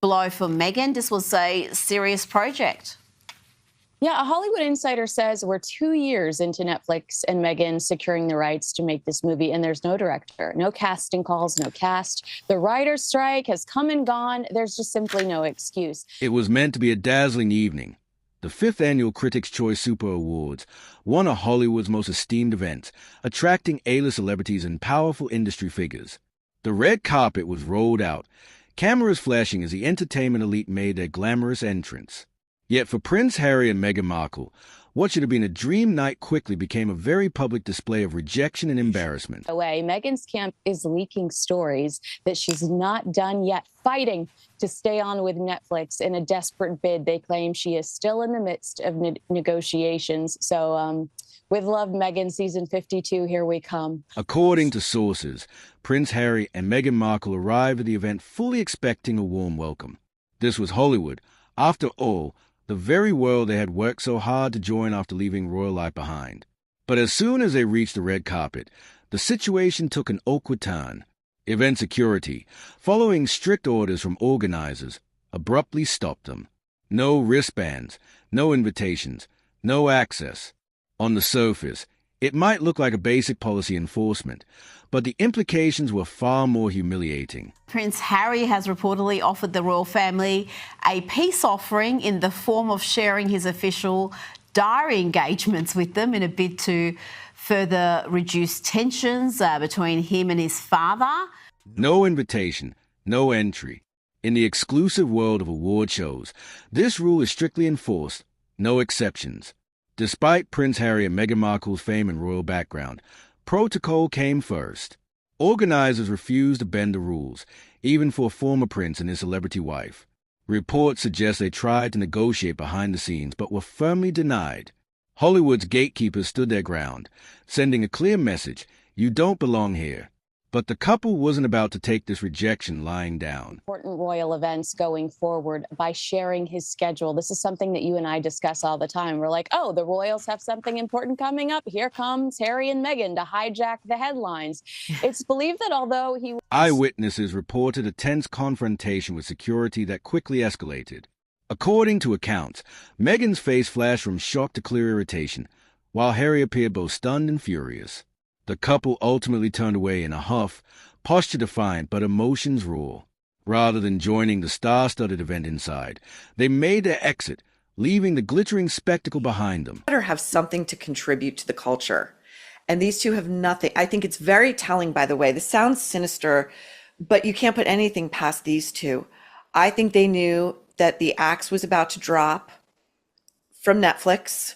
blow for Meghan. This was a serious project. Yeah, a Hollywood insider says we're 2 years into Netflix and Meghan securing the rights to make this movie, and there's no director, no casting calls, no cast. The writer's strike has come and gone. There's just simply no excuse. It was meant to be a dazzling evening. The 5th annual Critics' Choice Super Awards, one of Hollywood's most esteemed events, attracting A-list celebrities and powerful industry figures. The red carpet was rolled out, cameras flashing as the entertainment elite made their glamorous entrance. Yet for Prince Harry and Meghan Markle, what should have been a dream night quickly became a very public display of rejection and embarrassment. Meghan's camp is leaking stories that she's not done yet fighting to stay on with Netflix in a desperate bid. They claim she is still in the midst of negotiations. So with love, Meghan, season 52, here we come. According to sources, Prince Harry and Meghan Markle arrived at the event fully expecting a warm welcome. This was Hollywood. After all, the very world they had worked so hard to join after leaving royal life behind. But as soon as they reached the red carpet, the situation took an awkward turn. Event security, following strict orders from organizers, abruptly stopped them. No wristbands, no invitations, no access. On the surface, it might look like a basic policy enforcement, but the implications were far more humiliating. Prince Harry has reportedly offered the royal family a peace offering in the form of sharing his official diary engagements with them in a bid to further reduce tensions between him and his father. No invitation, no entry. In the exclusive world of award shows, this rule is strictly enforced, no exceptions. Despite Prince Harry and Meghan Markle's fame and royal background, protocol came first. Organizers refused to bend the rules, even for a former prince and his celebrity wife. Reports suggest they tried to negotiate behind the scenes, but were firmly denied. Hollywood's gatekeepers stood their ground, sending a clear message: you don't belong here. But the couple wasn't about to take this rejection lying down. Important royal events going forward by sharing his schedule. This is something that you and I discuss all the time. We're like, oh, the royals have something important coming up. Here comes Harry and Meghan to hijack the headlines. It's believed that although he... Eyewitnesses reported a tense confrontation with security that quickly escalated. According to accounts, Meghan's face flashed from shock to clear irritation, while Harry appeared both stunned and furious. The couple ultimately turned away in a huff, posture defiant but emotions raw. Rather than joining the star-studded event inside, they made their exit, leaving the glittering spectacle behind them. Have something to contribute to the culture. And these two have nothing. I think it's very telling, by the way. This sounds sinister, but you can't put anything past these two. I think they knew that the axe was about to drop from Netflix.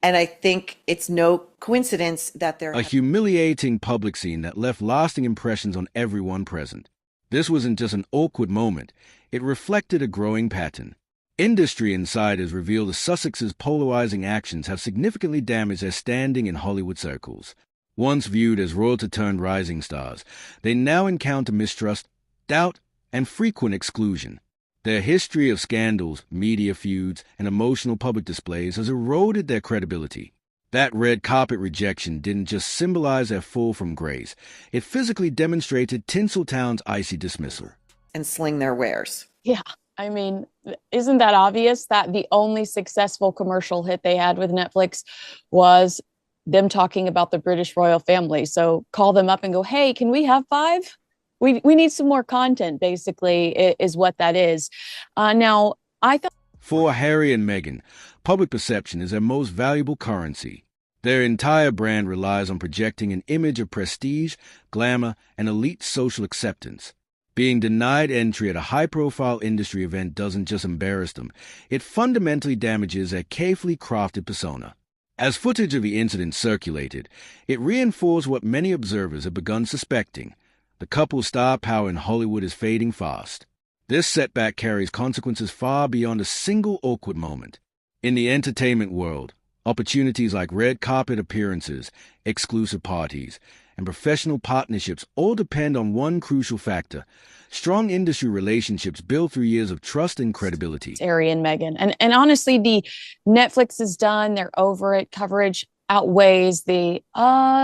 And I think it's no coincidence that they're... A humiliating public scene that left lasting impressions on everyone present. This wasn't just an awkward moment. It reflected a growing pattern. Industry insiders reveal the Sussexes' polarizing actions have significantly damaged their standing in Hollywood circles. Once viewed as royalty-turned rising stars, they now encounter mistrust, doubt, and frequent exclusion. Their history of scandals, media feuds, and emotional public displays has eroded their credibility. That red carpet rejection didn't just symbolize their fall from grace. It physically demonstrated Tinseltown's icy dismissal. And sling their wares. Yeah, I mean, isn't that obvious that the only successful commercial hit they had with Netflix was them talking about the British royal family? So call them up and go, hey, can we have 5? We need some more content, basically, is what that is. Now, I thought... For Harry and Meghan, public perception is their most valuable currency. Their entire brand relies on projecting an image of prestige, glamour, and elite social acceptance. Being denied entry at a high-profile industry event doesn't just embarrass them, it fundamentally damages their carefully crafted persona. As footage of the incident circulated, it reinforced what many observers had begun suspecting. The couple's star power in Hollywood is fading fast. This setback carries consequences far beyond a single awkward moment. In the entertainment world, opportunities like red carpet appearances, exclusive parties, and professional partnerships all depend on one crucial factor: strong industry relationships built through years of trust and credibility. Harry and Meghan. And honestly, the Netflix is done. They're over it. Coverage outweighs the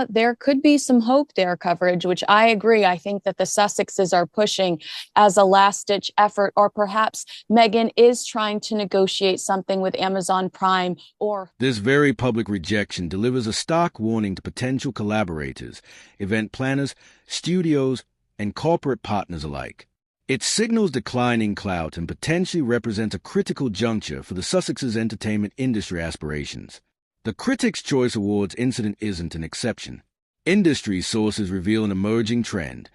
there could be some hope there coverage, which I agree. I think that the Sussexes are pushing as a last-ditch effort, or perhaps Meghan is trying to negotiate something with Amazon Prime or... This very public rejection delivers a stark warning to potential collaborators, event planners, studios, and corporate partners alike. It signals declining clout and potentially represents a critical juncture for the Sussexes' entertainment industry aspirations. The Critics' Choice Awards incident isn't an exception. Industry sources reveal an emerging trend.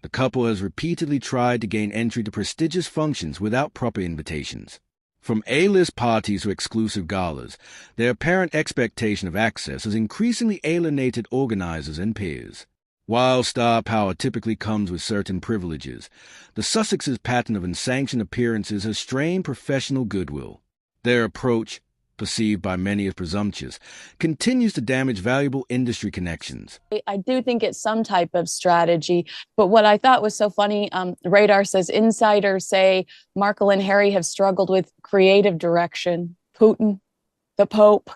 The couple has repeatedly tried to gain entry to prestigious functions without proper invitations. From A-list parties to exclusive galas, their apparent expectation of access has increasingly alienated organizers and peers. While star power typically comes with certain privileges, the Sussexes' pattern of unsanctioned appearances has strained professional goodwill. Their approach, perceived by many as presumptuous, continues to damage valuable industry connections. I do think it's some type of strategy, but what I thought was so funny, Radar says insiders say Markle and Harry have struggled with creative direction. Putin, the Pope,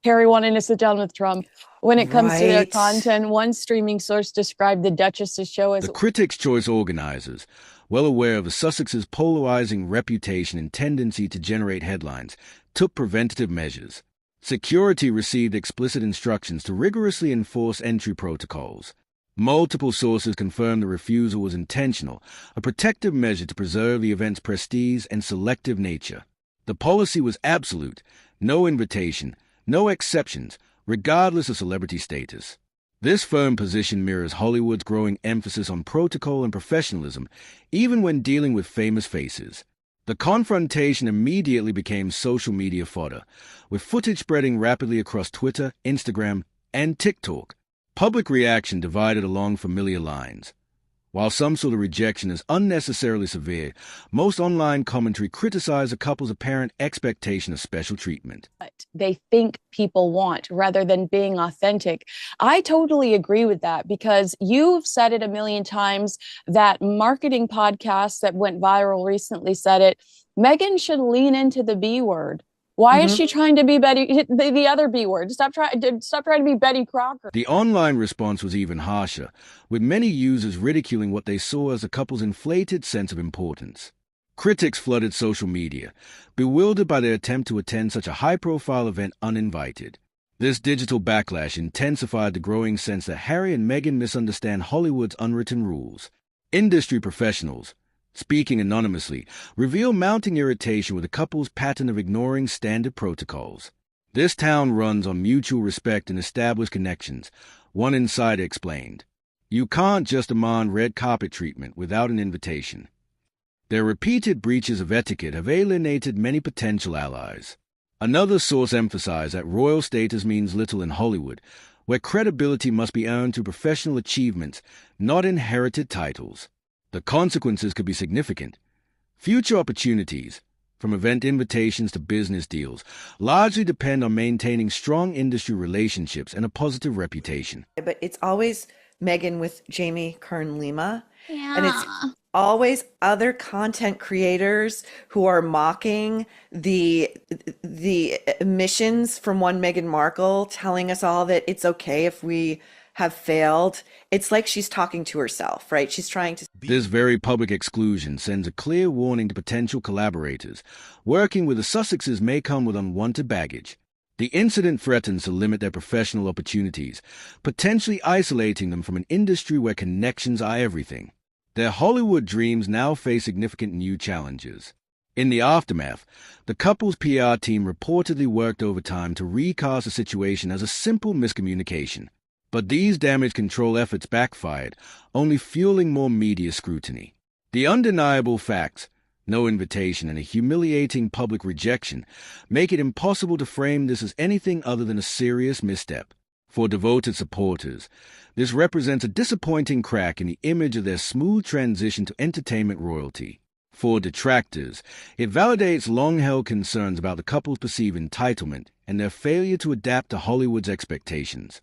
Harry wanting to sit down with Trump. When it comes to their content, one streaming source described the Duchess's show as... The Critics' Choice organizers, well aware of the Sussexes' polarizing reputation and tendency to generate headlines, took preventative measures. Security received explicit instructions to rigorously enforce entry protocols. Multiple sources confirmed the refusal was intentional, a protective measure to preserve the event's prestige and selective nature. The policy was absolute, no invitation, no exceptions, regardless of celebrity status. This firm position mirrors Hollywood's growing emphasis on protocol and professionalism, even when dealing with famous faces. The confrontation immediately became social media fodder, with footage spreading rapidly across Twitter, Instagram, and TikTok. Public reaction divided along familiar lines. While some saw the rejection as unnecessarily severe, most online commentary criticized the couple's apparent expectation of special treatment. They think people want rather than being authentic. I totally agree with that, because you've said it a million times. That marketing podcast that went viral recently said it. Meghan should lean into the B word. Why is she trying to be Betty, the other B word? Stop trying to be Betty Crocker. The online response was even harsher, with many users ridiculing what they saw as the couple's inflated sense of importance. Critics flooded social media, bewildered by their attempt to attend such a high-profile event uninvited. This digital backlash intensified the growing sense that Harry and Meghan misunderstand Hollywood's unwritten rules. Industry professionals, speaking anonymously, reveal mounting irritation with the couple's pattern of ignoring standard protocols. This town runs on mutual respect and established connections, one insider explained. You can't just demand red carpet treatment without an invitation. Their repeated breaches of etiquette have alienated many potential allies. Another source emphasized that royal status means little in Hollywood, where credibility must be earned through professional achievements, not inherited titles. The consequences could be significant. Future opportunities, from event invitations to business deals, largely depend on maintaining strong industry relationships and a positive reputation. But it's always Meghan with Jamie Kern-Lima. Yeah. And it's always other content creators who are mocking the emissions from one Meghan Markle, telling us all that it's okay if we have failed. It's like she's talking to herself, right? She's trying to... This very public exclusion sends a clear warning to potential collaborators. Working with the Sussexes may come with unwanted baggage. The incident threatens to limit their professional opportunities, potentially isolating them from an industry where connections are everything. Their Hollywood dreams now face significant new challenges. In the aftermath, the couple's PR team reportedly worked overtime to recast the situation as a simple miscommunication. But these damage control efforts backfired, only fueling more media scrutiny. The undeniable facts, no invitation and a humiliating public rejection, make it impossible to frame this as anything other than a serious misstep. For devoted supporters, this represents a disappointing crack in the image of their smooth transition to entertainment royalty. For detractors, it validates long-held concerns about the couple's perceived entitlement and their failure to adapt to Hollywood's expectations.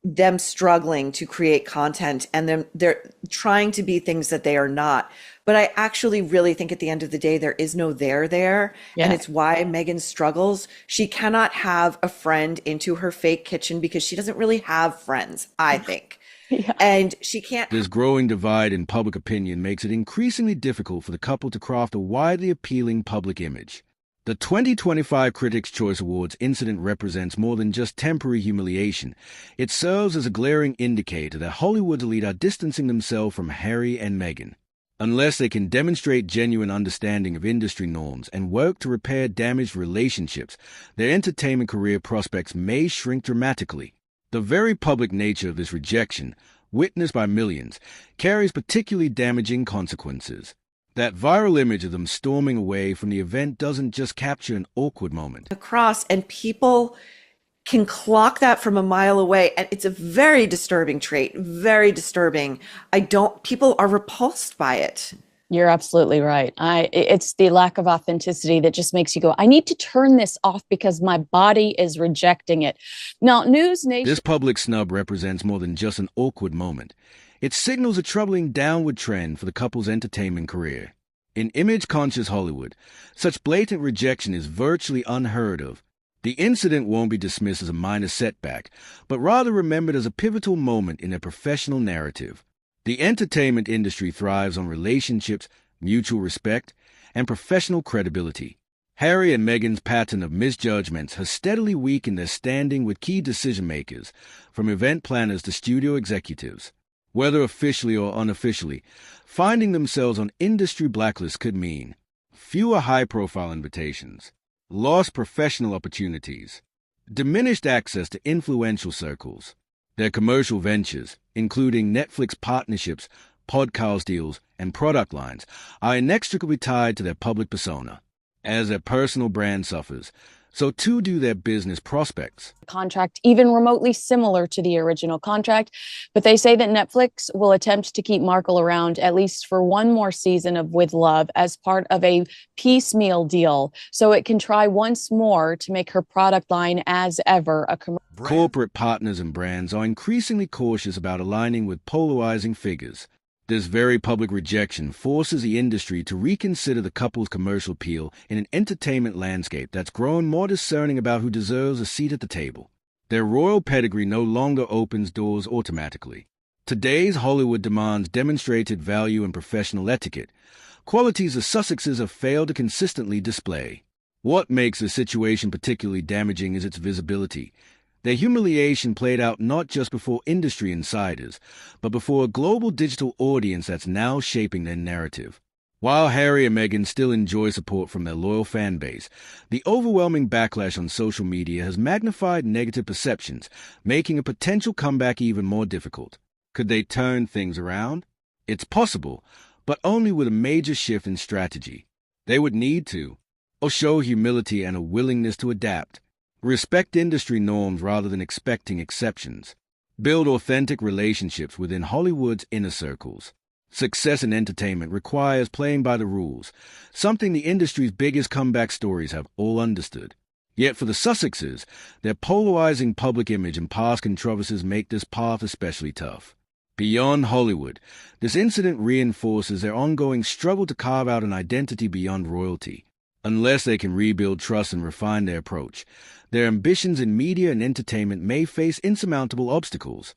them struggling to create content and they're trying to be things that they are not. But I actually really think at the end of the day, there is no there. And Yeah. it's why Meghan struggles. She cannot have a friend into her fake kitchen because she doesn't really have friends, I think. Yeah. And she can't. This growing divide in public opinion makes it increasingly difficult for the couple to craft a widely appealing public image. The 2025 Critics' Choice Awards incident represents more than just temporary humiliation. It serves as a glaring indicator that Hollywood's elite are distancing themselves from Harry and Meghan. Unless they can demonstrate genuine understanding of industry norms and work to repair damaged relationships, their entertainment career prospects may shrink dramatically. The very public nature of this rejection, witnessed by millions, carries particularly damaging consequences. That viral image of them storming away from the event doesn't just capture an awkward moment. Across, and people can clock that from a mile away, and it's a very disturbing trait, very disturbing. People are repulsed by it. You're absolutely right. It's the lack of authenticity that just makes you go, I need to turn this off because my body is rejecting it. Now, News Nation. This public snub represents more than just an awkward moment. It signals a troubling downward trend for the couple's entertainment career. In image-conscious Hollywood, such blatant rejection is virtually unheard of. The incident won't be dismissed as a minor setback, but rather remembered as a pivotal moment in their professional narrative. The entertainment industry thrives on relationships, mutual respect, and professional credibility. Harry and Meghan's pattern of misjudgments has steadily weakened their standing with key decision-makers, from event planners to studio executives. Whether officially or unofficially, finding themselves on industry blacklists could mean fewer high-profile invitations, lost professional opportunities, diminished access to influential circles. Their commercial ventures, including Netflix partnerships, podcast deals, and product lines, are inextricably tied to their public persona. As their personal brand suffers, so too do their business prospects. Contract even remotely similar to the original contract, but they say that Netflix will attempt to keep Markle around at least for one more season of With Love as part of a piecemeal deal, so it can try once more to make her product line as ever a commercial. Corporate partners and brands are increasingly cautious about aligning with polarizing figures. This very public rejection forces the industry to reconsider the couple's commercial appeal in an entertainment landscape that's grown more discerning about who deserves a seat at the table. Their royal pedigree no longer opens doors automatically. Today's Hollywood demands demonstrated value and professional etiquette, qualities the Sussexes have failed to consistently display. What makes the situation particularly damaging is its visibility. Their humiliation played out not just before industry insiders, but before a global digital audience that's now shaping their narrative. While Harry and Meghan still enjoy support from their loyal fan base, the overwhelming backlash on social media has magnified negative perceptions, making a potential comeback even more difficult. Could they turn things around? It's possible, but only with a major shift in strategy. They would need to, or show humility and a willingness to adapt. Respect industry norms rather than expecting exceptions. Build authentic relationships within Hollywood's inner circles. Success in entertainment requires playing by the rules, something the industry's biggest comeback stories have all understood. Yet for the Sussexes, their polarizing public image and past controversies make this path especially tough. Beyond Hollywood, this incident reinforces their ongoing struggle to carve out an identity beyond royalty. Unless they can rebuild trust and refine their approach, their ambitions in media and entertainment may face insurmountable obstacles.